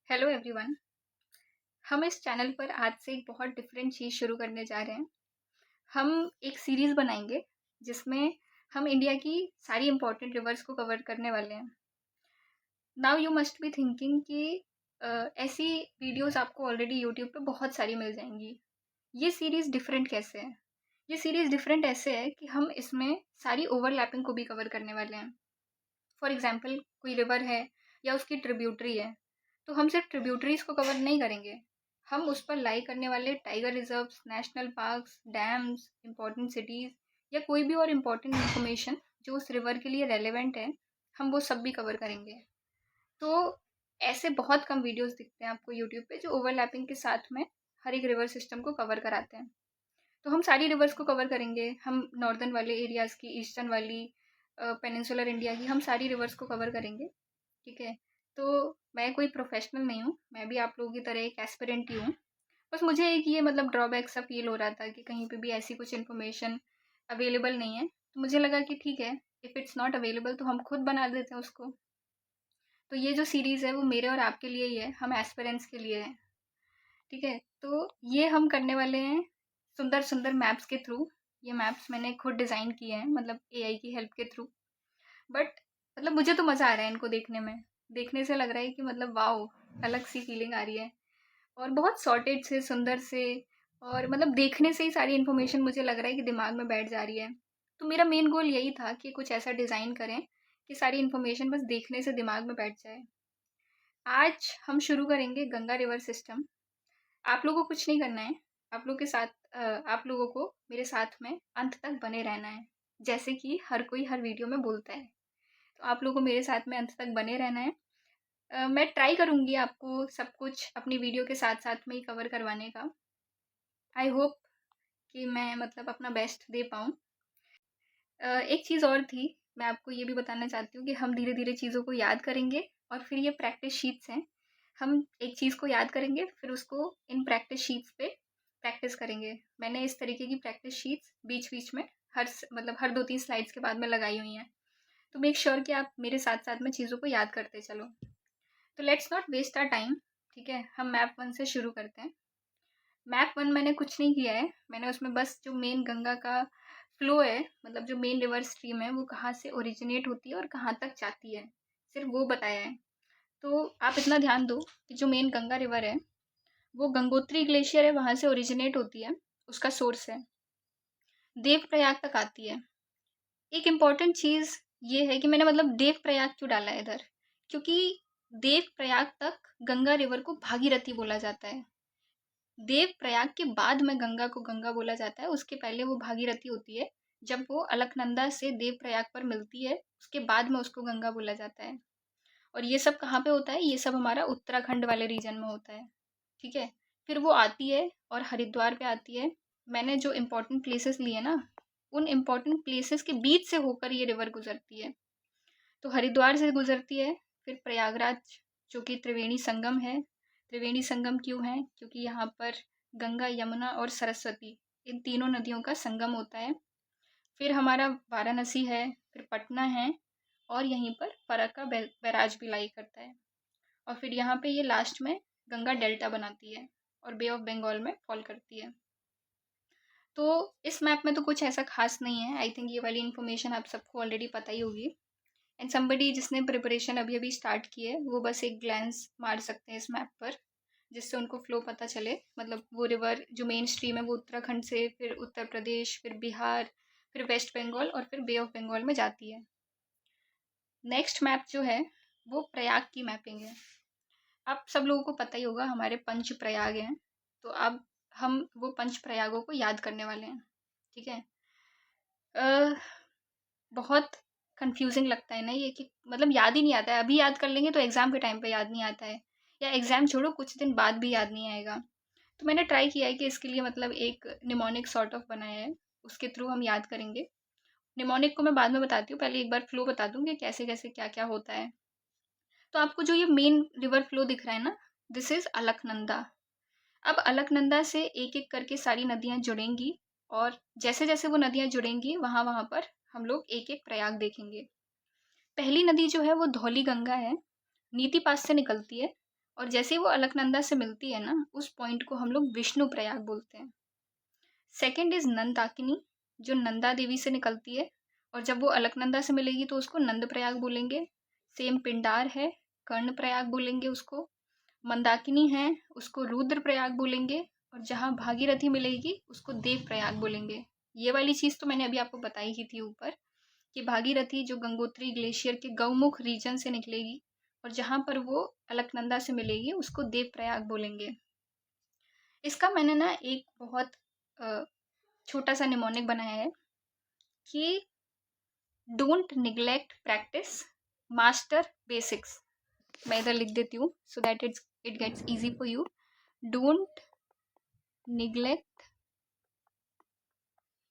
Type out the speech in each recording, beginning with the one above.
Hello everyone. हम इस channel पर आज से एक बहुत डिफरेंट चीज़ शुरू करने जा रहे हैं। हम एक सीरीज़ बनाएंगे जिसमें हम इंडिया की सारी इम्पोर्टेंट रिवर्स को कवर करने वाले हैं। Now you must be thinking कि ऐसी वीडियोस आपको ऑलरेडी यूट्यूब पे बहुत सारी मिल जाएंगी। ये सीरीज़ डिफरेंट कैसे है? ये सीरीज़ डिफरेंट ऐसे है कि हम इसमें सारी ओवरलैपिंग को भी कवर करने वाले हैं। फॉर एग्जाम्पल कोई रिवर है या उसकी ट्रिब्यूटरी है, तो हम सिर्फ ट्रिब्यूटरीज को कवर नहीं करेंगे। हम उस पर लाई करने वाले tiger reserves, national parks, dams, important cities या कोई भी और इम्पोर्टेंट इंफॉर्मेशन जो उस रिवर के लिए रेलेवेंट है, हम वो सब भी कवर करेंगे। तो ऐसे बहुत कम वीडियोस दिखते हैं आपको यूट्यूब पे जो ओवरलैपिंग के साथ में हर एक रिवर सिस्टम को कवर कराते हैं। तो हम सारी रिवर्स को कवर करेंगे। हम नॉर्दर्न वाले एरियाज़ की, ईस्टर्न वाली, पेनिनसुलर इंडिया की, हम सारी रिवर्स को कवर करेंगे। ठीक है। तो मैं कोई प्रोफेशनल नहीं हूँ, मैं भी आप लोगों की तरह एक एस्पिरेंट ही हूँ। बस मुझे एक ये मतलब ड्रॉबैक सा फील हो रहा था कि कहीं पे भी ऐसी कुछ इन्फॉर्मेशन अवेलेबल नहीं है, तो मुझे लगा कि ठीक है, इफ़ इट्स नॉट अवेलेबल तो हम खुद बना देते हैं उसको। तो ये जो सीरीज़ है वो मेरे और आपके लिए ही है, हम एस्पिरेंट्स के लिए है। ठीक है। तो ये हम करने वाले हैं सुंदर सुंदर मैप्स के थ्रू। ये मैप्स मैंने खुद डिज़ाइन किए हैं, मतलब एआई की हेल्प के थ्रू। बट मतलब मुझे तो मज़ा आ रहा है इनको देखने में। देखने से लग रहा है कि मतलब वाओ, अलग सी फीलिंग आ रही है। और बहुत सॉर्टेड से, सुंदर से, और मतलब देखने से ही सारी इन्फॉर्मेशन मुझे लग रहा है कि दिमाग में बैठ जा रही है। तो मेरा मेन गोल यही था कि कुछ ऐसा डिज़ाइन करें कि सारी इन्फॉर्मेशन बस देखने से दिमाग में बैठ जाए। आज हम शुरू करेंगे गंगा रिवर सिस्टम। आप लोगों को कुछ नहीं करना है। आप लोग के साथ आप लोगों को मेरे साथ में अंत तक बने रहना है, जैसे कि हर कोई हर वीडियो में बोलता है। तो आप लोगों को मेरे साथ में अंत तक बने रहना है। मैं ट्राई करूँगी आपको सब कुछ अपनी वीडियो के साथ साथ में ही कवर करवाने का। आई होप कि मैं मतलब अपना बेस्ट दे पाऊँ। एक चीज़ और थी, मैं आपको ये भी बताना चाहती हूँ कि हम धीरे धीरे चीज़ों को याद करेंगे, और फिर ये प्रैक्टिस शीट्स हैं। हम एक चीज़ को याद करेंगे, फिर उसको इन प्रैक्टिस शीट्स पे प्रैक्टिस करेंगे। मैंने इस तरीके की प्रैक्टिस शीट्स बीच बीच में मतलब हर 2-3 स्लाइड्स के बाद में लगाई हुई हैं। तो मेक श्योर कि आप मेरे साथ साथ में चीज़ों को याद करते चलो। तो let's not waste our time. ठीक है, हम मैप 1 से शुरू करते हैं। मैप 1 मैंने कुछ नहीं किया है, मैंने उसमें बस जो मेन गंगा का फ्लो है, मतलब जो मेन रिवर स्ट्रीम है, वो कहाँ से ओरिजिनेट होती है और कहाँ तक जाती है, सिर्फ वो बताया है। तो आप इतना ध्यान दो कि जो मेन गंगा रिवर है वो गंगोत्री ग्लेशियर है, वहाँ से ओरिजिनेट होती है, उसका सोर्स है, देवप्रयाग तक आती है। एक इम्पॉर्टेंट चीज़ ये है कि मैंने मतलब देवप्रयाग क्यों डाला है इधर, क्योंकि देवप्रयाग तक गंगा रिवर को भागीरथी बोला जाता है। देवप्रयाग के बाद में गंगा को गंगा बोला जाता है, उसके पहले वो भागीरथी होती है। जब वो अलकनंदा से देवप्रयाग पर मिलती है, उसके बाद में उसको गंगा बोला जाता है। और ये सब कहाँ पे होता है? ये सब हमारा उत्तराखंड वाले रीजन में होता है। ठीक है। फिर वो आती है और हरिद्वार पे आती है। मैंने जो इम्पोर्टेंट प्लेसेस लिए ना, उन इम्पोर्टेंट प्लेसेस के बीच से होकर ये रिवर गुजरती है। तो हरिद्वार से गुजरती है, फिर प्रयागराज जो कि त्रिवेणी संगम है। त्रिवेणी संगम क्यों है? क्योंकि यहाँ पर गंगा, यमुना और सरस्वती, इन तीनों नदियों का संगम होता है। फिर हमारा वाराणसी है, फिर पटना है, और यहीं पर फरक्का बैराज भी लाई करता है। और फिर यहाँ पे ये लास्ट में गंगा डेल्टा बनाती है और बे ऑफ बंगाल में फॉल करती है। तो इस मैप में तो कुछ ऐसा खास नहीं है। आई थिंक ये वाली इन्फॉर्मेशन आप सबको ऑलरेडी पता ही होगी। एंड समबडी जिसने प्रिपरेशन अभी अभी स्टार्ट की है, वो बस एक ग्लैंस मार सकते हैं इस मैप पर, जिससे उनको फ्लो पता चले। मतलब वो रिवर जो मेन स्ट्रीम है वो उत्तराखंड से फिर उत्तर प्रदेश, फिर बिहार, फिर वेस्ट बंगाल और फिर बे ऑफ बंगाल में जाती है। नेक्स्ट मैप जो है वो प्रयाग की मैपिंग है। आप सब लोगों को पता ही होगा हमारे पंच प्रयाग हैं। तो अब हम वो पंच प्रयागों को याद करने वाले हैं। ठीक है। अ, बहुत कंफ्यूजिंग लगता है ना ये, कि मतलब याद ही नहीं आता है। अभी याद कर लेंगे तो एग्ज़ाम के टाइम पे याद नहीं आता है, या एग्ज़ाम छोड़ो कुछ दिन बाद भी याद नहीं आएगा। तो मैंने ट्राई किया है कि इसके लिए मतलब एक निमोनिक सॉर्ट ऑफ बनाया है, उसके थ्रू हम याद करेंगे। निमोनिक को मैं बाद में बताती हूँ, पहले एक बार फ्लो बता दूँ कि कैसे कैसे क्या क्या होता है। तो आपको जो ये मेन रिवर फ्लो दिख रहा है ना, दिस इज़ अलकनंदा। अब अलकनंदा से एक एक करके सारी नदियाँ जुड़ेंगी, और जैसे जैसे वो नदियाँ जुड़ेंगी वहाँ वहाँ पर हम लोग एक एक प्रयाग देखेंगे। पहली नदी जो है वो धौली गंगा है, नीति पास से निकलती है। और जैसे ही वो अलकनंदा से मिलती है ना, उस पॉइंट को हम लोग विष्णु प्रयाग बोलते हैं। सेकंड इज नंदाकिनी, जो नंदा देवी से निकलती है, और जब वो अलकनंदा से मिलेगी तो उसको नंद प्रयाग बोलेंगे। सेम पिंडार है, कर्ण प्रयाग बोलेंगे उसको। मंदाकिनी है, उसको रुद्र प्रयाग बोलेंगे। और जहाँ भागीरथी मिलेगी उसको देव प्रयाग बोलेंगे। ये वाली चीज़ तो मैंने अभी आपको बताई ही थी ऊपर, कि भागीरथी जो गंगोत्री ग्लेशियर के गौमुख रीजन से निकलेगी, और जहाँ पर वो अलकनंदा से मिलेगी उसको देव प्रयाग बोलेंगे। इसका मैंने ना एक बहुत छोटा सा निमोनिक बनाया है कि don't neglect practice, master basics. मैं इधर लिख देती हूँ so that it gets easy for you. Don't neglect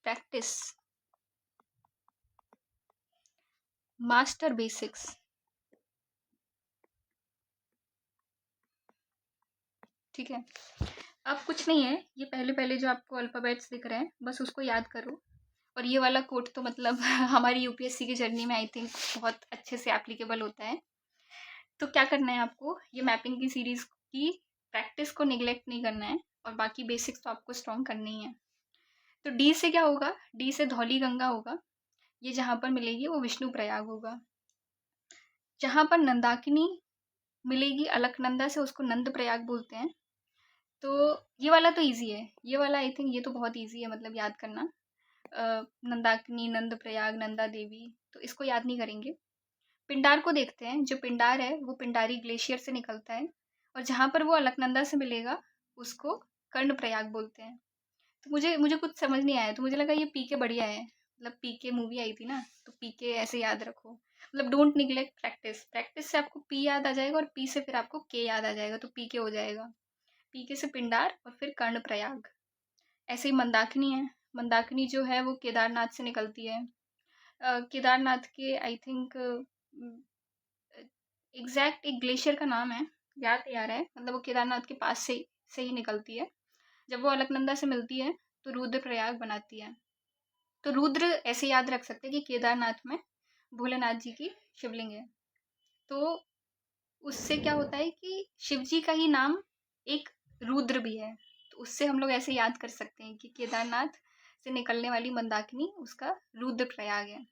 practice, master basics. ठीक है, अब कुछ नहीं है, ये पहले पहले जो आपको अल्फ़ाबेट्स दिख रहे हैं बस उसको याद करो। और ये वाला कोड तो मतलब हमारी यूपीएससी की जर्नी में आई थिंक बहुत अच्छे से एप्लीकेबल होता है। तो क्या करना है आपको, ये मैपिंग की सीरीज़ की प्रैक्टिस को निगलेक्ट नहीं करना है, और बाकी बेसिक्स तो आपको स्ट्रॉन्ग करनी ही है। तो डी से क्या होगा, डी से धौली गंगा होगा, ये जहाँ पर मिलेगी वो विष्णु प्रयाग होगा। जहाँ पर नंदाकिनी मिलेगी अलकनंदा से उसको नंद प्रयाग बोलते हैं। तो ये वाला तो ईजी है, ये वाला आई थिंक ये तो बहुत ईजी है मतलब याद करना। नंदाकिनी, नंद प्रयाग, नंदा देवी, तो इसको याद नहीं करेंगे। पिंडार को देखते हैं, जो पिंडार है वो पिंडारी ग्लेशियर से निकलता है, और जहाँ पर वो अलकनंदा से मिलेगा उसको कर्ण प्रयाग बोलते हैं। तो मुझे मुझे कुछ समझ नहीं आया, तो मुझे लगा ये पीके बढ़िया है, मतलब पीके मूवी आई थी ना, तो पीके ऐसे याद रखो, मतलब डोंट निग्लेक्ट प्रैक्टिस। प्रैक्टिस से आपको पी याद आ जाएगा, और पी से फिर आपको के याद आ जाएगा, तो पीके हो जाएगा। पीके से पिंडार और फिर कर्ण प्रयाग। ऐसे ही मंदाकिनी है, मंदाकिनी जो है वो केदारनाथ से निकलती है। केदारनाथ के आई थिंक एग्जैक्ट एक ग्लेशियर का नाम है, याद नहीं आ रहा है, मतलब वो केदारनाथ के पास से ही निकलती है। जब वो अलकनंदा से मिलती है तो रुद्र प्रयाग बनाती है। तो रुद्र ऐसे याद रख सकते हैं कि केदारनाथ में भोलेनाथ जी की शिवलिंग है। तो उससे क्या होता है कि शिव जी का ही नाम एक रुद्र भी है, तो उससे हम लोग ऐसे याद कर सकते हैं कि केदारनाथ से निकलने वाली मंदाकिनी उसका रुद्र प्रयाग है।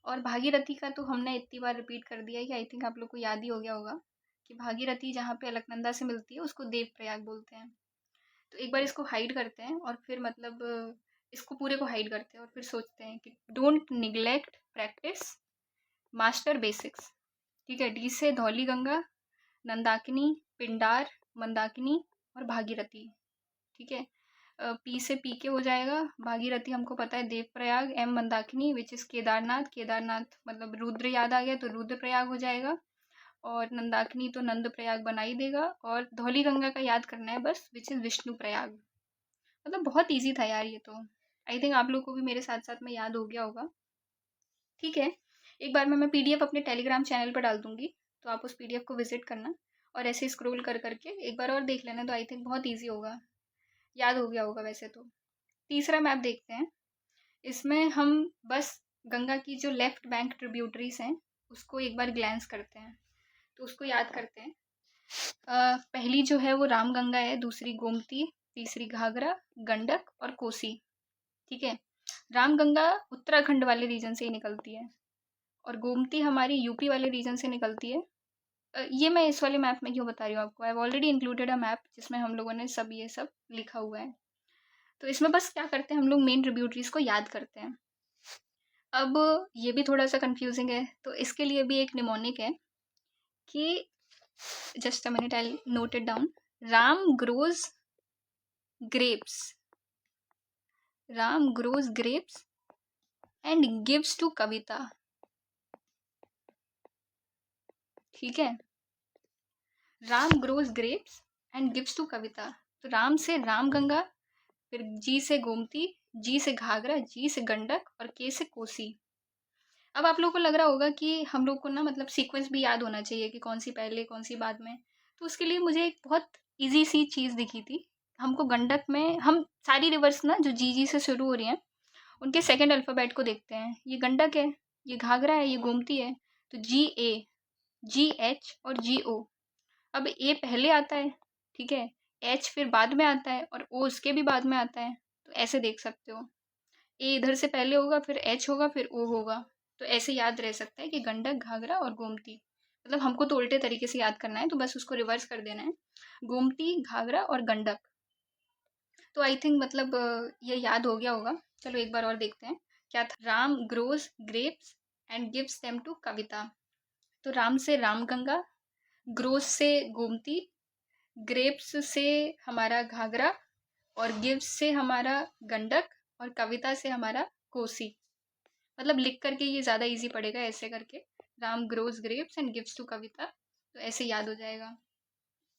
और भागीरथी का तो हमने इतनी बार रिपीट कर दिया है कि आई थिंक आप लोग को याद ही हो गया होगा, कि भागीरथी जहाँ पे अलकनंदा से मिलती है उसको देव प्रयाग बोलते हैं। तो एक बार इसको हाइड करते हैं, और फिर मतलब इसको पूरे को हाइड करते हैं, और फिर सोचते हैं कि don't neglect practice, master basics. ठीक है, डी से धौली गंगा, नंदाकिनी, पिंडार, मंदाकिनी और भागीरथी। ठीक है, पी से पी के हो जाएगा, भागीरथी हमको पता है देवप्रयाग, एम मंदाकिनी विच इज़ केदारनाथ, केदारनाथ मतलब रुद्र याद आ गया तो रुद्र प्रयाग हो जाएगा, और नंदाकिनी तो नंद प्रयाग बना ही देगा, और धौली गंगा का याद करना है बस विच इज़ विष्णु प्रयाग। मतलब बहुत ईजी था यार ये तो, आई थिंक आप लोग को भी मेरे साथ साथ में याद हो गया होगा। ठीक है, एक बार मैं पीडीएफ अपने टेलीग्राम चैनल पर डाल दूंगी, तो आप उस पीडीएफ को विजिट करना, और ऐसे स्क्रॉल कर करके एक बार और देख लेना, तो आई थिंक बहुत ईजी होगा, याद हो गया होगा वैसे तो। तीसरा मैप देखते हैं, इसमें हम बस गंगा की जो लेफ्ट बैंक ट्रिब्यूटरीज हैं उसको एक बार ग्लैंस करते हैं, तो उसको याद करते हैं। पहली जो है वो रामगंगा है, दूसरी गोमती, तीसरी घाघरा, गंडक और कोसी। ठीक है, रामगंगा उत्तराखंड वाले रीजन से ही निकलती है, और गोमती हमारी यूपी वाले रीजन से निकलती है। ये मैं इस वाले मैप में क्यों बता रही हूँ आपको, I have already included a map जिसमें हम लोगों ने सब ये सब लिखा हुआ है। तो इसमें बस क्या करते हैं, हम लोग मेन ट्रिब्यूटरीज को याद करते हैं। अब ये भी थोड़ा सा कंफ्यूजिंग है, तो इसके लिए भी एक निमोनिक है कि just a minute I note it down. Ram grows grapes, Ram grows grapes and gives to Kavita. ठीक है, Ram grows grapes and gives to Kavita. तो राम से राम गंगा, फिर जी से गोमती, जी से घाघरा, जी से गंडक और के से कोसी। अब आप लोगों को लग रहा होगा कि हम लोग को ना मतलब सीक्वेंस भी याद होना चाहिए कि कौन सी पहले कौन सी बाद में, तो उसके लिए मुझे एक बहुत इजी सी चीज़ दिखी थी। हमको गंडक में हम सारी रिवर्स ना जो जी जी से शुरू हो रही हैं उनके सेकंड अल्फ़ाबेट को देखते हैं। ये गंडक है, ये घाघरा है, ये गोमती है, तो जी ए, जी एच और जी ओ। अब ए पहले आता है, ठीक है, एच फिर बाद में आता है और ओ उसके भी बाद में आता है। तो ऐसे देख सकते हो, ए इधर से पहले होगा, फिर एच होगा, फिर ओ होगा। तो ऐसे याद रह सकता है कि गंडक, घाघरा और गोमती। मतलब हमको तो उल्टे तरीके से याद करना है, तो बस उसको रिवर्स कर देना है, गोमती, घाघरा और गंडक। तो आई थिंक मतलब ये याद हो गया होगा। चलो एक बार और देखते हैं क्या था। Ram grows grapes and gives them to Kavita. तो राम से रामगंगा, ग्रोज से गोमती, ग्रेप्स से हमारा घाघरा और गिव्स से हमारा गंडक और कविता से हमारा कोसी। मतलब लिख करके ये ज़्यादा इजी पड़ेगा ऐसे करके, Ram grows grapes and gives to Kavita, तो ऐसे याद हो जाएगा।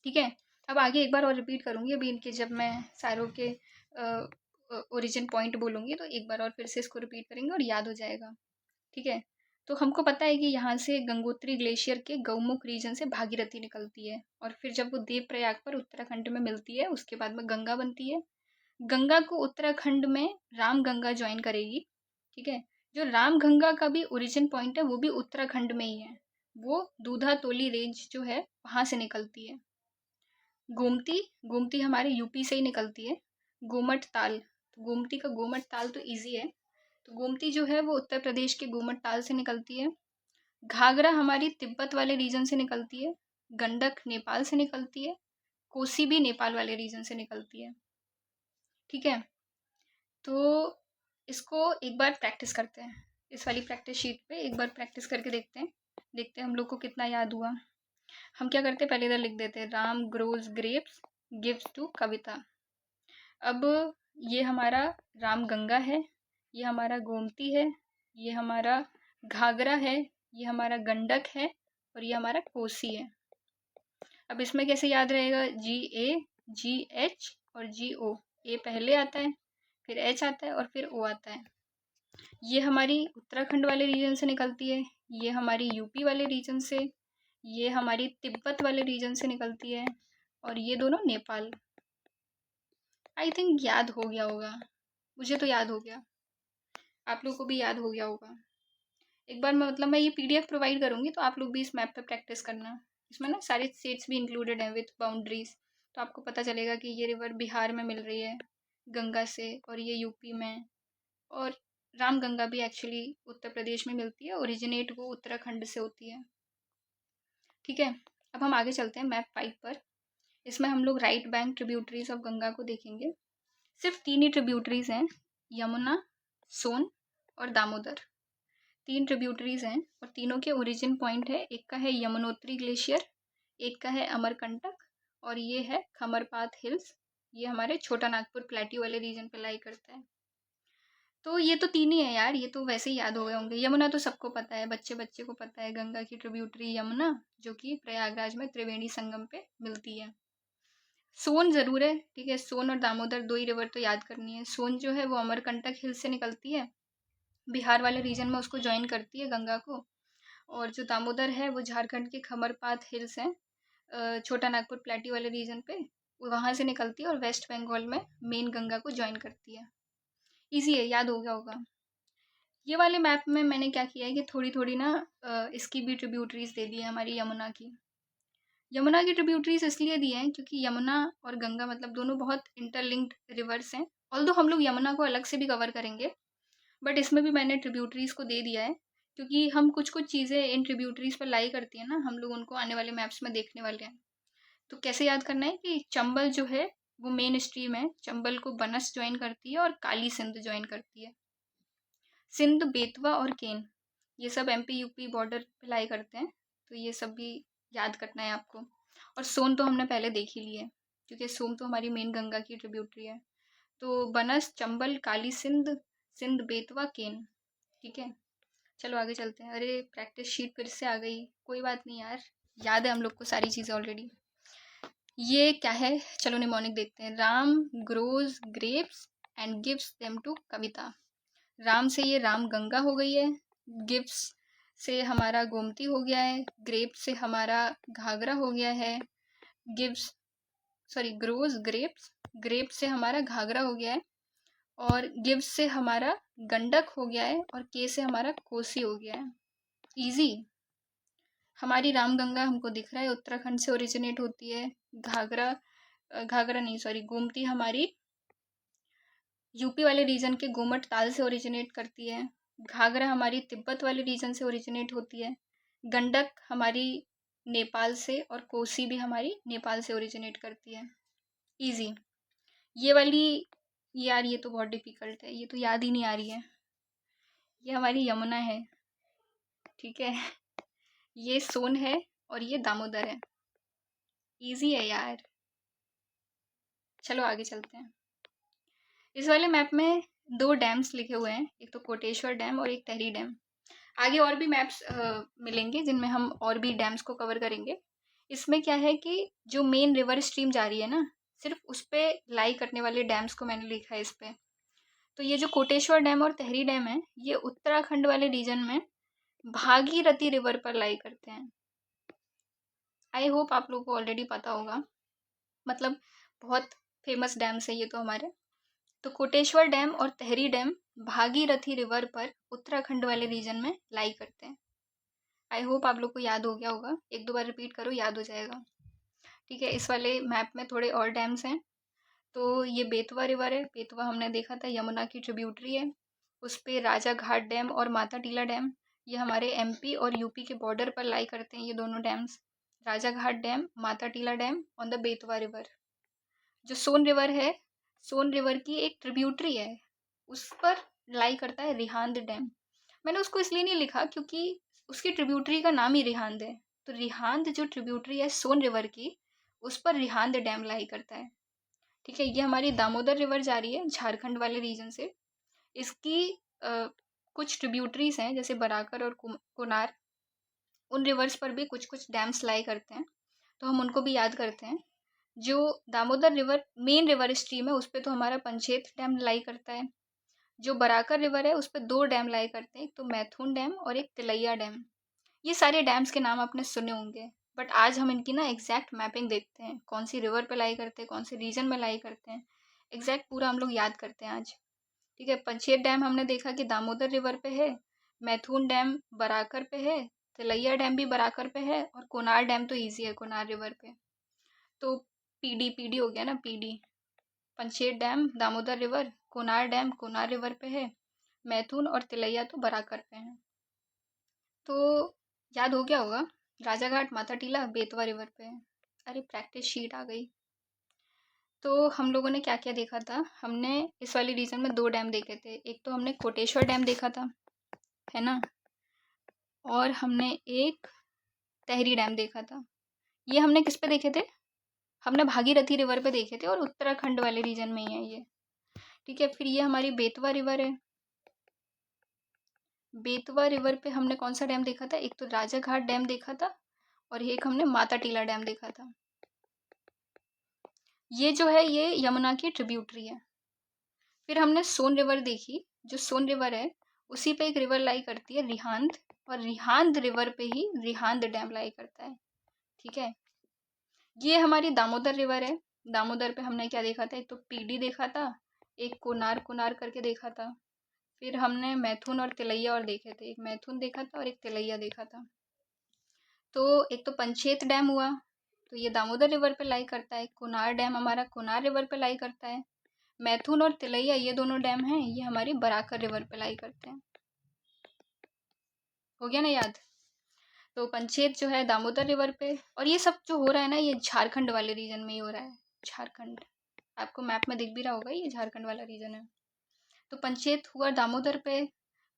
ठीक है, अब आगे एक बार और रिपीट करूँगी अभी इनके, जब मैं सारों के ओरिजिन पॉइंट बोलूँगी तो एक बार और फिर से इसको रिपीट करेंगे और याद हो जाएगा। ठीक है, तो हमको पता है कि यहाँ से गंगोत्री ग्लेशियर के गौमुख रीजन से भागीरथी निकलती है और फिर जब वो देवप्रयाग पर उत्तराखंड में मिलती है उसके बाद में गंगा बनती है। गंगा को उत्तराखंड में राम गंगा ज्वाइन करेगी। ठीक है, जो राम गंगा का भी ओरिजिन पॉइंट है वो भी उत्तराखंड में ही है, वो दूधा तोली रेंज जो है वहाँ से निकलती है। गोमती, गोमती हमारे यूपी से ही निकलती है। गोमट ताल, तो गोमती का गोमट ताल तो इजी है, तो गोमती जो है वो उत्तर प्रदेश के गोमट ताल से निकलती है। घाघरा हमारी तिब्बत वाले रीजन से निकलती है। गंडक नेपाल से निकलती है। कोसी भी नेपाल वाले रीजन से निकलती है। ठीक है, तो इसको एक बार प्रैक्टिस करते हैं, इस वाली प्रैक्टिस शीट पे एक बार प्रैक्टिस करके देखते हैं हम लोग को कितना याद हुआ। हम क्या करते हैं, पहले इधर लिख देते हैं, Ram grows grapes gives to Kavita. अब ये हमारा राम गंगा है, ये हमारा गोमती है, ये हमारा घाघरा है, ये हमारा गंडक है और ये हमारा कोसी है। अब इसमें कैसे याद रहेगा, जी ए, जी एच और जी ओ। ए पहले आता है, फिर एच आता है और फिर ओ आता है। ये हमारी उत्तराखंड वाले रीजन से निकलती है, ये हमारी यूपी वाले रीजन से, ये हमारी तिब्बत वाले रीजन से निकलती है और ये दोनों नेपाल। आई थिंक याद हो गया होगा, मुझे तो याद हो गया, आप लोग को भी याद हो गया होगा। एक बार मैं ये पीडीएफ प्रोवाइड करूँगी तो आप लोग भी इस मैप पे प्रैक्टिस करना। इसमें ना सारे स्टेट्स भी इंक्लूडेड हैं विथ बाउंड्रीज, तो आपको पता चलेगा कि ये रिवर बिहार में मिल रही है गंगा से और ये यूपी में, और राम गंगा भी एक्चुअली उत्तर प्रदेश में मिलती है, ओरिजिनेट वो उत्तराखंड से होती है। ठीक है, अब हम आगे चलते हैं मैप 5 पर। इसमें हम लोग right bank tributaries of Ganga को देखेंगे। सिर्फ 3 ही ट्रिब्यूटरीज हैं, यमुना, सोन और दामोदर। 3 ट्रिब्यूटरीज हैं और तीनों के ओरिजिन पॉइंट है, एक का है यमुनोत्री ग्लेशियर, एक का है अमरकंटक और ये है खमरपात हिल्स। ये हमारे छोटा नागपुर प्लेट्यू वाले रीजन पे लाई करता है। तो ये तो 3 ही है यार, ये तो वैसे ही याद हो गए होंगे। यमुना तो सबको पता है, बच्चे बच्चे को पता है, गंगा की ट्रिब्यूटरी यमुना जो कि प्रयागराज में त्रिवेणी संगम पे मिलती है। सोन ज़रूर है, ठीक है, सोन और दामोदर 2 ही रिवर तो याद करनी है। सोन जो है वो अमरकंटक हिल से निकलती है, बिहार वाले रीजन में उसको ज्वाइन करती है गंगा को, और जो दामोदर है वो झारखंड के खमरपात हिल्स हैं, छोटा नागपुर प्लेटी वाले रीजन पे, वहाँ से निकलती है और वेस्ट बंगाल में मेन गंगा को ज्वाइन करती है। ईजी है, याद हो गया होगा। ये वाले मैप में मैंने क्या किया है कि थोड़ी थोड़ी ना इसकी भी ट्रिब्यूटरीज दे दी है हमारी यमुना की। यमुना की ट्रिब्यूटरीज इसलिए दी हैं क्योंकि यमुना और गंगा मतलब दोनों बहुत इंटरलिंक्ड रिवर्स हैं। ऑल्दो हम लोग यमुना को अलग से भी कवर करेंगे, बट इसमें भी मैंने ट्रिब्यूटरीज को दे दिया है क्योंकि हम कुछ कुछ चीज़ें इन ट्रिब्यूटरीज पर लाई करती हैं ना, हम लोग उनको आने वाले मैप्स में देखने वाले हैं। तो कैसे याद करना है कि चंबल जो है वो मेन स्ट्रीम है, चंबल को बनस ज्वाइन करती है और काली सिंध ज्वाइन करती है। सिंध, बेतवा और केन ये सब एमपी यूपी बॉर्डर पे लाई करते हैं, तो ये सब भी याद करना है आपको। और सोन तो हमने पहले देख ही लिया है क्योंकि सोन तो हमारी मेन गंगा की ट्रिब्यूटरी है। तो बनस, चंबल, काली सिंध, सिंध, बेतवा, केन। ठीक है, चलो आगे चलते हैं। अरे प्रैक्टिस शीट फिर से आ गई, कोई बात नहीं यार, याद है हम लोग को सारी चीज़ें ऑलरेडी। ये क्या है, चलो निमोनिक देखते हैं। Ram grows grapes and gives them to Kavita. Ram से ये राम गंगा हो गई है, गिव्स से हमारा गोमती हो गया है, ग्रेप से हमारा घाघरा हो गया है, gives sorry grows grapes, grape से हमारा घाघरा हो गया है, और गिव्स से हमारा गंडक हो गया है और के से हमारा कोसी हो गया है। इजी। हमारी रामगंगा हमको दिख रहा है उत्तराखंड से ओरिजिनेट होती है। घाघरा नहीं, सॉरी, गोमती हमारी यूपी वाले रीजन के गोमट ताल से ओरिजिनेट करती है। घाघरा हमारी तिब्बत वाले रीजन से ओरिजिनेट होती है। गंडक हमारी नेपाल से, और कोसी भी हमारी नेपाल से ओरिजिनेट करती है। इजी। ये वाली, यार ये तो बहुत डिफिकल्ट है, ये तो याद ही नहीं आ रही है। ये हमारी यमुना है, ठीक है। ये सोन है और ये दामोदर है। इजी है यार। चलो आगे चलते हैं। इस वाले मैप में 2 डैम्स लिखे हुए हैं, एक तो कोटेश्वर डैम और एक टहरी डैम। आगे और भी मैप्स मिलेंगे जिनमें हम और भी डैम्स को कवर करेंगे। इसमें क्या है कि जो मेन रिवर स्ट्रीम जा रही है ना, सिर्फ उस पे लाई करने वाले डैम्स को मैंने लिखा है इस पे। तो ये जो कोटेश्वर डैम और टहरी डैम है, ये उत्तराखंड वाले रीजन में भागीरथी रिवर पर लाई करते हैं। आई होप आप लोगों को ऑलरेडी पता होगा, मतलब बहुत फेमस डैम्स है ये तो हमारे। तो कोटेश्वर डैम और टहरी डैम भागीरथी रिवर पर उत्तराखंड वाले रीजन में लाई करते हैं। आई होप आप लोग को याद हो गया होगा, एक दो बार रिपीट करो, याद हो जाएगा। ठीक है, इस वाले मैप में थोड़े और डैम्स हैं। तो ये बेतवा रिवर है, बेतवा हमने देखा था यमुना की ट्रिब्यूटरी है। उस पर राजा घाट डैम और माता टीला डैम, ये हमारे एमपी और यूपी के बॉर्डर पर लाई करते हैं ये दोनों dams. Raja Ghat dam, Mata Tila dam on the Betwa river. जो सोन रिवर है, सोन रिवर की एक ट्रिब्यूटरी है, उस पर लाई करता है रिहांद डैम। मैंने उसको इसलिए नहीं लिखा क्योंकि उसकी ट्रिब्यूटरी का नाम ही रिहांद है। तो रिहांद जो ट्रिब्यूटरी है सोन रिवर की, उस पर रिहांद डैम लाई करता है। ठीक है, ये हमारी दामोदर रिवर जा रही है झारखंड वाले रीजन से। इसकी कुछ ट्रिब्यूटरीज हैं जैसे बराकर और कोनार, उन रिवर्स पर भी कुछ कुछ डैम्स लाई करते हैं, तो हम उनको भी याद करते हैं। जो Damodar river main river stream है, उस पर तो हमारा पंचेत डैम लाई करता है। जो बराकर रिवर है, उस पर 2 डैम लाई करते हैं, एक तो मैथुन डैम और एक तिलैया डैम। ये सारे डैम्स के नाम आपने सुने होंगे, बट आज हम इनकी ना एग्जैक्ट मैपिंग देखते हैं, कौन सी रिवर पे लाई करते हैं, कौन से रीजन में लाई करते हैं, एग्जैक्ट पूरा हम लोग याद करते हैं आज। ठीक है, पंचेत डैम हमने देखा कि दामोदर रिवर पे है, मैथुन डैम बराकर पे है, तिलैया डैम भी बराकर पे है, और कोनार डैम तो ईजी है कोनार रिवर पे। तो पीडी पीडी हो गया ना, PD. Panchet dam Damodar river, Konar dam Konar river पे है, मैथुन और तिलैया तो बराकर पे हैं। तो याद हो गया होगा, राजाघाट माता टीला बेतवा रिवर पे है। अरे प्रैक्टिस शीट आ गई। तो हम लोगों ने क्या क्या देखा था, हमने इस वाली रीजन में 2 डैम देखे थे, एक तो हमने कोटेश्वर डैम देखा था, है ना, और हमने एक टहरी डैम देखा था। ये हमने किस पे देखे थे, हमने भागीरथी रिवर पे देखे थे, और उत्तराखंड वाले रीजन में ही है ये। ठीक है, फिर ये हमारी बेतवा रिवर है। बेतवा रिवर पे हमने कौन सा डैम देखा था, एक तो राजाघाट डैम देखा था, और एक हमने माता टीला डैम देखा था। ये जो है ये यमुना की ट्रिब्यूटरी है। फिर हमने सोन रिवर देखी, जो सोन रिवर है उसी पे एक रिवर लाई करती है रिहांद, और रिहांद रिवर पे ही रिहांद डैम लाई करता है। ठीक है, ये हमारी दामोदर रिवर है। दामोदर पे हमने क्या देखा था, एक तो पीडी देखा था, एक कोनार कोनार करके देखा था। फिर हमने मैथुन और तिलैया और देखे थे, एक मैथुन देखा था और एक तिलैया देखा था। तो एक तो पंचेत डैम हुआ, तो ये दामोदर रिवर पे लाई करता है। कोनार डैम हमारा कोनार रिवर पे लाई करता है। मैथुन और तिलैया ये दोनों डैम हैं, ये हमारी बराकर रिवर पे लाई करते हैं। हो गया ना याद। तो पंचेत जो है दामोदर रिवर पे, और ये सब जो हो रहा है ना, ये झारखंड वाले रीजन में ही हो रहा है। झारखंड आपको मैप में दिख भी रहा होगा, ये झारखंड वाला रीजन है। तो पंचेत हुआ दामोदर पे,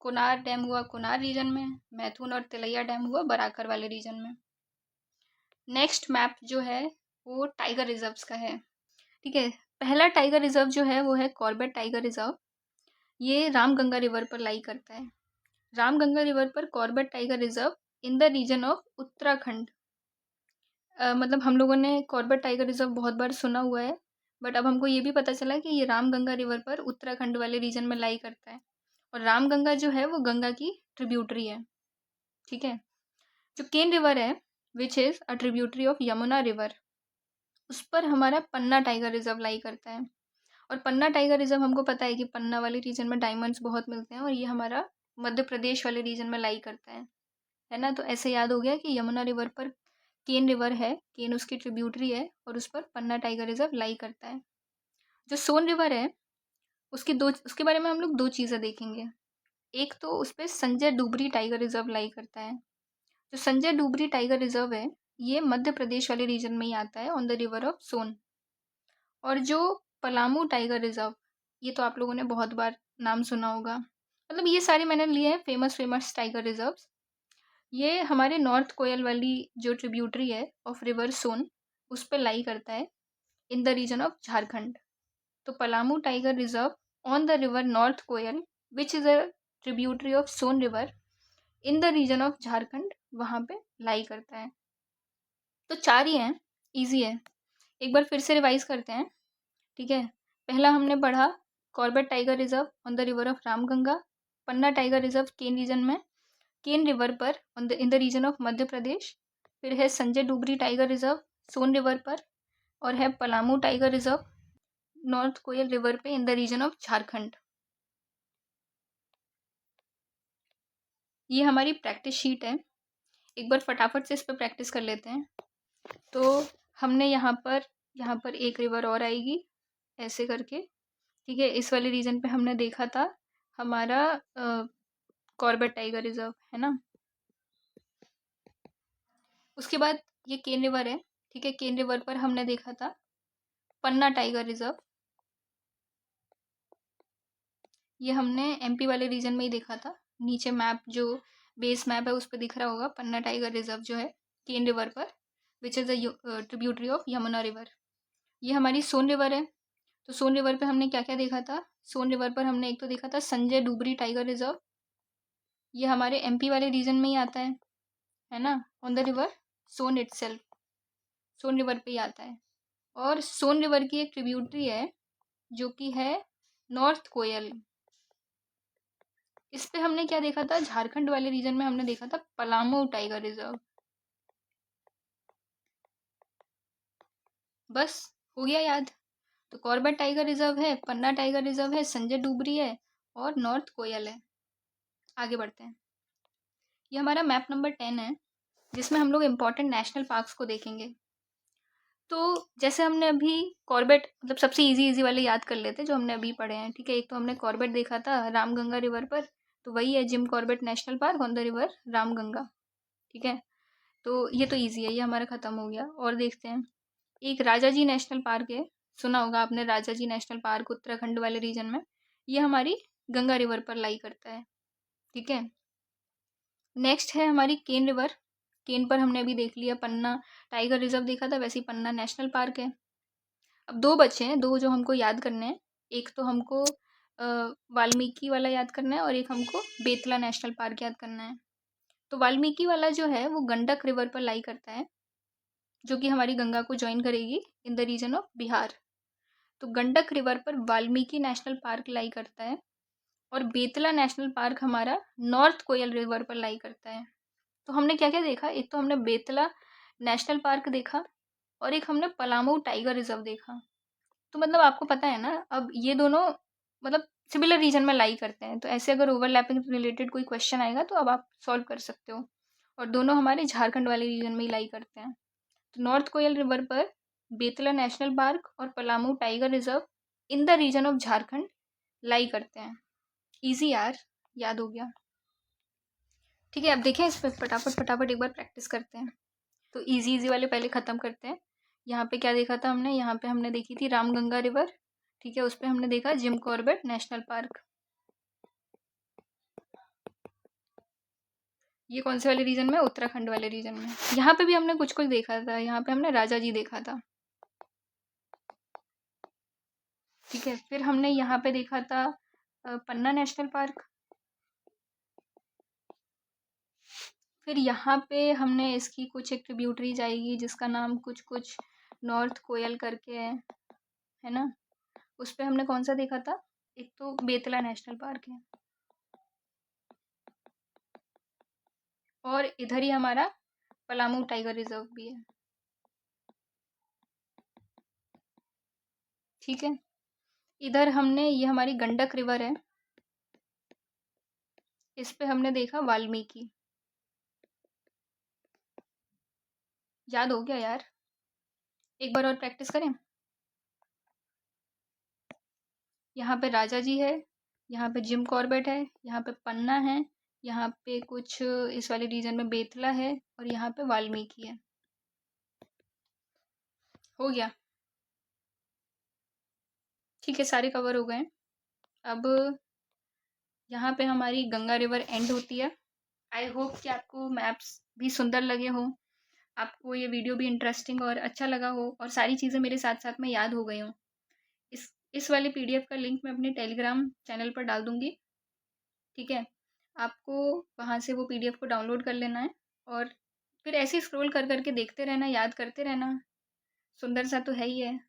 कोनार डैम हुआ कोनार रीजन में, मैथुन और तिलैया डैम हुआ बराकर वाले रीजन में। नेक्स्ट मैप जो है वो टाइगर रिजर्व्स का है। ठीक है, पहला टाइगर रिजर्व जो है वो है कॉर्बेट टाइगर रिजर्व। ये रामगंगा रिवर पर लाई करता है। रामगंगा रिवर पर Corbett tiger reserve in the region of Uttarakhand. मतलब हम लोगों ने कॉर्बेट टाइगर रिजर्व बहुत बार सुना हुआ है, बट अब हमको ये भी पता चला कि ये रामगंगा रिवर पर उत्तराखंड वाले रीजन में लाई करता है। और रामगंगा जो है वो गंगा की ट्रिब्यूटरी है। ठीक है, जो केन रिवर है विच is a tributary of Yamuna river, उस पर हमारा पन्ना टाइगर रिजर्व लाई करता है। और पन्ना टाइगर रिजर्व हमको पता है कि पन्ना वाले रीजन में डायमंड्स बहुत मिलते हैं, और ये हमारा मध्य प्रदेश वाले रीजन में लाई करता है। है ना। तो ऐसे याद हो गया कि यमुना रिवर पर केन रिवर है, केन उसकी ट्रिब्यूटरी है और उस पर पन्ना टाइगर रिजर्व लाई करता है। जो सोन रिवर है उसके बारे में हम लोग दो चीज़ें देखेंगे। एक तो उस पर संजय डुबरी टाइगर रिजर्व लाई करता है। जो संजय डुबरी टाइगर रिजर्व है ये मध्य प्रदेश वाले रीजन में ही आता है, ऑन द रिवर ऑफ सोन। और जो पलामू टाइगर रिजर्व, ये तो आप लोगों ने बहुत बार नाम सुना होगा, मतलब ये सारे मैंने लिए हैं फेमस फेमस टाइगर रिजर्व्स। ये हमारे नॉर्थ कोयल वाली जो ट्रिब्यूटरी है ऑफ रिवर सोन उस पर लाई करता है, in the region of Jharkhand. तो Palamu tiger reserve on the river North Koel which is a tributary of Son river in the region of Jharkhand, वहाँ पे लाई करता है। तो चार ही हैं, ईजी है। एक बार फिर से रिवाइज करते हैं, ठीक है। पहला हमने पढ़ा Corbett tiger reserve on the river of Ramganga, Panna tiger reserve Ken region में, केन रिवर पर in the region of Madhya Pradesh. फिर है Sanjay Dubri tiger reserve Son river पर, और है Palamu tiger reserve north Koel river पे in the region of Jharkhand. ये हमारी प्रैक्टिस शीट है, एक बार फटाफट से इस पर प्रैक्टिस कर लेते हैं। तो हमने यहाँ पर एक रिवर और आएगी ऐसे करके, ठीक है। इस वाले रीजन पे हमने देखा था हमारा कॉर्बेट टाइगर रिजर्व, है ना। उसके बाद ये केन रिवर है, ठीक है। केन रिवर पर हमने देखा था पन्ना टाइगर रिजर्व, ये हमने एमपी वाले रीजन में ही देखा था। नीचे मैप जो बेस मैप है उस पर दिख रहा होगा पन्ना टाइगर रिजर्व जो है केन रिवर पर, which is the tributary of Yamuna river. ये हमारी सोन रिवर है। तो सोन रिवर पे हमने क्या क्या देखा था, सोन रिवर पर हमने एक तो देखा था संजय डुबरी टाइगर रिजर्व, ये हमारे एमपी वाले रीजन में ही आता है ना, on the river Son itself, Son river पे ही आता है। और सोन रिवर की एक ट्रिब्यूटरी है जो कि है नॉर्थ कोयल, इस पे हमने क्या देखा था, झारखंड वाले रीजन में हमने देखा था पलामू टाइगर रिजर्व। बस हो गया याद। तो कॉर्बेट टाइगर रिजर्व है, पन्ना टाइगर रिजर्व है, संजय डुबरी है और नॉर्थ कोयल है। आगे बढ़ते हैं। ये हमारा मैप नंबर 10 है जिसमें हम लोग इम्पोर्टेंट नेशनल पार्क्स को देखेंगे। तो जैसे हमने अभी कॉर्बेट, मतलब सबसे इजी इजी वाले याद कर लेते हैं जो हमने अभी पढ़े हैं, ठीक है। एक तो हमने कॉर्बेट देखा था रामगंगा रिवर पर, तो वही है Jim Corbett national park on the river Ramganga, ठीक है। तो ये तो इजी है, ये हमारा खत्म हो गया। और देखते हैं, एक राजा जी नेशनल पार्क है, सुना होगा आपने राजा जी नेशनल पार्क उत्तराखंड वाले रीजन में, ये हमारी गंगा रिवर पर लाई करता है, ठीक है। नेक्स्ट है हमारी केन रिवर, केन पर हमने अभी देख लिया पन्ना टाइगर रिजर्व देखा था, वैसे ही पन्ना नेशनल पार्क है। अब दो बचे हैं, दो जो हमको याद करने हैं, एक तो हमको वाल्मीकि वाला याद करना है और एक हमको बेतला नेशनल पार्क याद करना है। तो वाल्मीकि वाला जो है वो गंडक रिवर पर लाई करता है, जो कि हमारी गंगा को ज्वाइन करेगी in the region of Bihar. तो गंडक रिवर पर वाल्मीकि नेशनल पार्क लाई करता है, और बेतला नेशनल पार्क हमारा नॉर्थ कोयल रिवर पर लाई करता है। तो हमने क्या क्या देखा, एक तो हमने बेतला नेशनल पार्क देखा और एक हमने पलामू टाइगर रिजर्व देखा। तो मतलब आपको पता है ना, अब ये दोनों मतलब सिमिलर रीजन में लाई करते हैं, तो ऐसे अगर ओवरलैपिंग रिलेटेड कोई क्वेश्चन आएगा तो अब आप सॉल्व कर सकते हो। और दोनों हमारे झारखंड वाले रीजन में ही लाई करते हैं। तो नॉर्थ कोयल रिवर पर बेतला नेशनल पार्क और Palamu tiger reserve in the region of Jharkhand lie करते हैं। इजी यार, याद हो गया। ठीक है, अब देखें इस पर फटाफट फटाफट एक बार प्रैक्टिस करते हैं। तो इजी इजी वाले पहले ख़त्म करते हैं। यहाँ पे क्या देखा था हमने, यहाँ पे हमने देखी थी रामगंगा रिवर, ठीक है। उस पर हमने देखा जिम कॉर्बेट नेशनल पार्क। ये कौन से वाले रीजन में, उत्तराखंड वाले रीजन में। यहाँ पे भी हमने कुछ कुछ देखा था, यहाँ पे हमने राजा जी देखा था, ठीक है। फिर हमने यहाँ पे देखा था पन्ना नेशनल पार्क। फिर यहाँ पे हमने इसकी कुछ एक ट्रिब्यूटरीज आएगी जिसका नाम कुछ कुछ नॉर्थ कोयल करके है ना। उस पे हमने कौन सा देखा था, एक तो बेतला नेशनल पार्क है, और इधर ही हमारा पलामू टाइगर रिजर्व भी है, ठीक है। इधर हमने, ये हमारी गंडक रिवर है, इस पे हमने देखा वाल्मीकि, याद हो गया यार, एक बार और प्रैक्टिस करें। यहाँ पे राजा जी है, यहाँ पे जिम कॉर्बेट है, यहाँ पे पन्ना है, यहाँ पे कुछ इस वाले रीजन में बेतला है, और यहाँ पे वाल्मीकि है। हो गया। ठीक है, सारे कवर हो गए। अब यहाँ पे हमारी गंगा रिवर एंड होती है। आई होप कि आपको मैप्स भी सुंदर लगे हों, आपको ये वीडियो भी इंटरेस्टिंग और अच्छा लगा हो, और सारी चीज़ें मेरे साथ साथ में याद हो गई हों। इस वाले पीडीएफ का लिंक मैं अपने टेलीग्राम चैनल पर डाल दूँगी, ठीक है? आपको वहाँ से वो पीडीएफ को डाउनलोड कर लेना है, और फिर ऐसे ही स्क्रॉल कर कर के देखते रहना, याद करते रहना। सुंदर सा तो है ही है,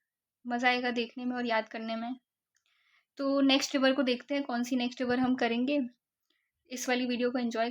मज़ा आएगा देखने में और याद करने में। तो नेक्स्ट रिवर को देखते हैं, कौन सी नेक्स्ट रिवर हम करेंगे। इस वाली वीडियो को एंजॉय